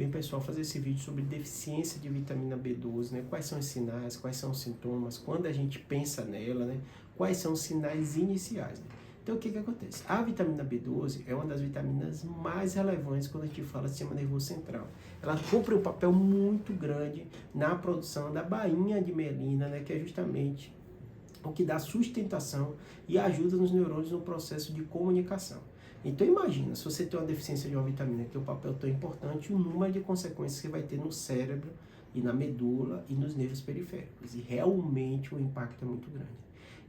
Bem, pessoal, fazer esse vídeo sobre deficiência de vitamina B12, né? Quais são os sinais, quais são os sintomas, quando a gente pensa nela, né? Quais são os sinais iniciais, né? Então, o que acontece? A vitamina B12 é uma das vitaminas mais relevantes quando a gente fala de sistema nervoso central. Ela cumpre um papel muito grande na produção da bainha de mielina, né? Que é justamente o que dá sustentação e ajuda nos neurônios no processo de comunicação. Então imagina, se você tem uma deficiência de uma vitamina que tem um papel tão importante, o número de consequências que vai ter no cérebro e na medula e nos nervos periféricos. E realmente o impacto é muito grande.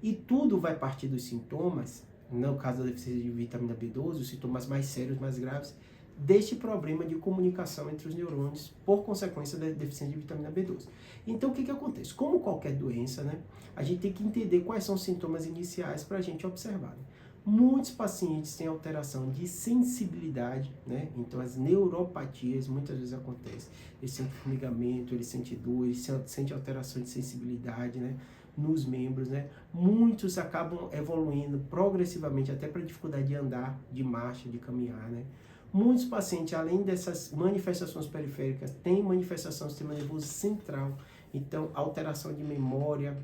E tudo vai partir dos sintomas, no caso da deficiência de vitamina B12, os sintomas mais sérios, mais graves, deste problema de comunicação entre os neurônios por consequência da deficiência de vitamina B12. Então, o que acontece? Como qualquer doença, né, a gente tem que entender quais são os sintomas iniciais para a gente observar. Né? Muitos pacientes têm alteração de sensibilidade, né? Então as neuropatias muitas vezes acontecem. Eles sentem formigamento, eles sentem dor, eles sentem alteração de sensibilidade, né? Nos membros, né? Muitos acabam evoluindo progressivamente até para dificuldade de andar, de marcha, de caminhar, né? Muitos pacientes, além dessas manifestações periféricas, têm manifestação do sistema nervoso central. Então, alteração de memória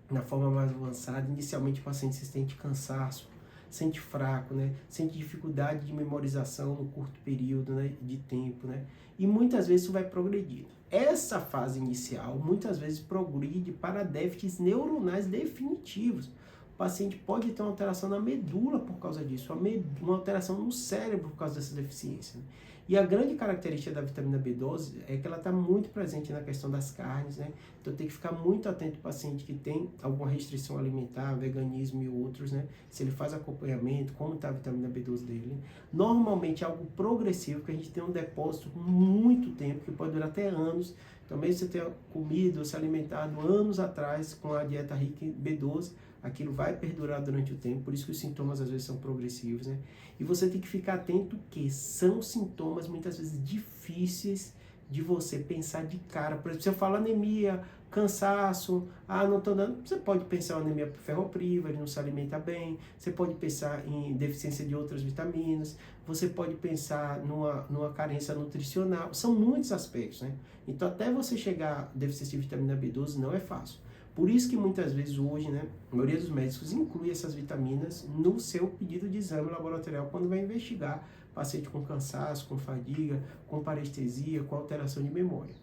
na forma mais avançada. Inicialmente, o paciente se sente cansaço, sente fraco, né? Sente dificuldade de memorização no curto período, né? De tempo, né? E muitas vezes isso vai progredindo. Essa fase inicial, muitas vezes, progride para déficits neuronais definitivos. O paciente pode ter uma alteração na medula por causa disso, uma alteração no cérebro por causa dessa deficiência. Né? E a grande característica da vitamina B12 é que ela está muito presente na questão das carnes, né? Então tem que ficar muito atento ao paciente que tem alguma restrição alimentar, veganismo e outros, né? Se ele faz acompanhamento, como está a vitamina B12 dele. Normalmente é algo progressivo, que a gente tem um depósito por muito tempo, que pode durar até anos. Então mesmo você ter comido ou se alimentado anos atrás com a dieta rica em B12, aquilo vai perdurar durante o tempo, por isso que os sintomas às vezes são progressivos, né? E você tem que ficar atento que são sintomas muitas vezes difíceis de você pensar de cara. Por exemplo, você fala anemia, cansaço, não estou dando. Você pode pensar em anemia ferropriva, ele não se alimenta bem. Você pode pensar em deficiência de outras vitaminas. Você pode pensar numa carência nutricional. São muitos aspectos, né? Então, até você chegar à deficiência de vitamina B12 não é fácil. Por isso que muitas vezes hoje, né, a maioria dos médicos inclui essas vitaminas no seu pedido de exame laboratorial quando vai investigar paciente com cansaço, com fadiga, com parestesia, com alteração de memória.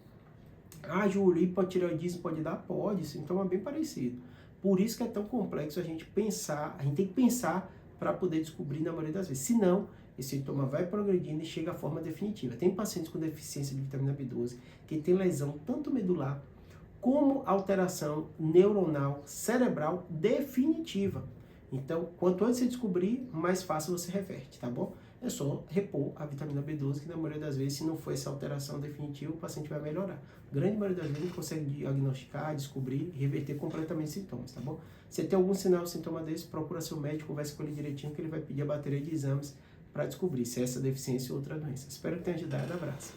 Júlio, hipotireoidismo pode dar? Pode, sintoma bem parecido. Por isso que é tão complexo a gente pensar, a gente tem que pensar para poder descobrir na maioria das vezes. Senão, esse sintoma vai progredindo e chega à forma definitiva. Tem pacientes com deficiência de vitamina B12 que tem lesão tanto medular como alteração neuronal cerebral definitiva. Então, quanto antes você descobrir, mais fácil você reverte, tá bom? É só repor a vitamina B12, que na maioria das vezes, se não for essa alteração definitiva, o paciente vai melhorar. Grande maioria das vezes, ele consegue diagnosticar, descobrir e reverter completamente os sintomas, tá bom? Se tem algum sinal ou sintoma desse, procura seu médico, conversa com ele direitinho, que ele vai pedir a bateria de exames para descobrir se é essa deficiência ou outra doença. Espero que tenha ajudado. Abraço.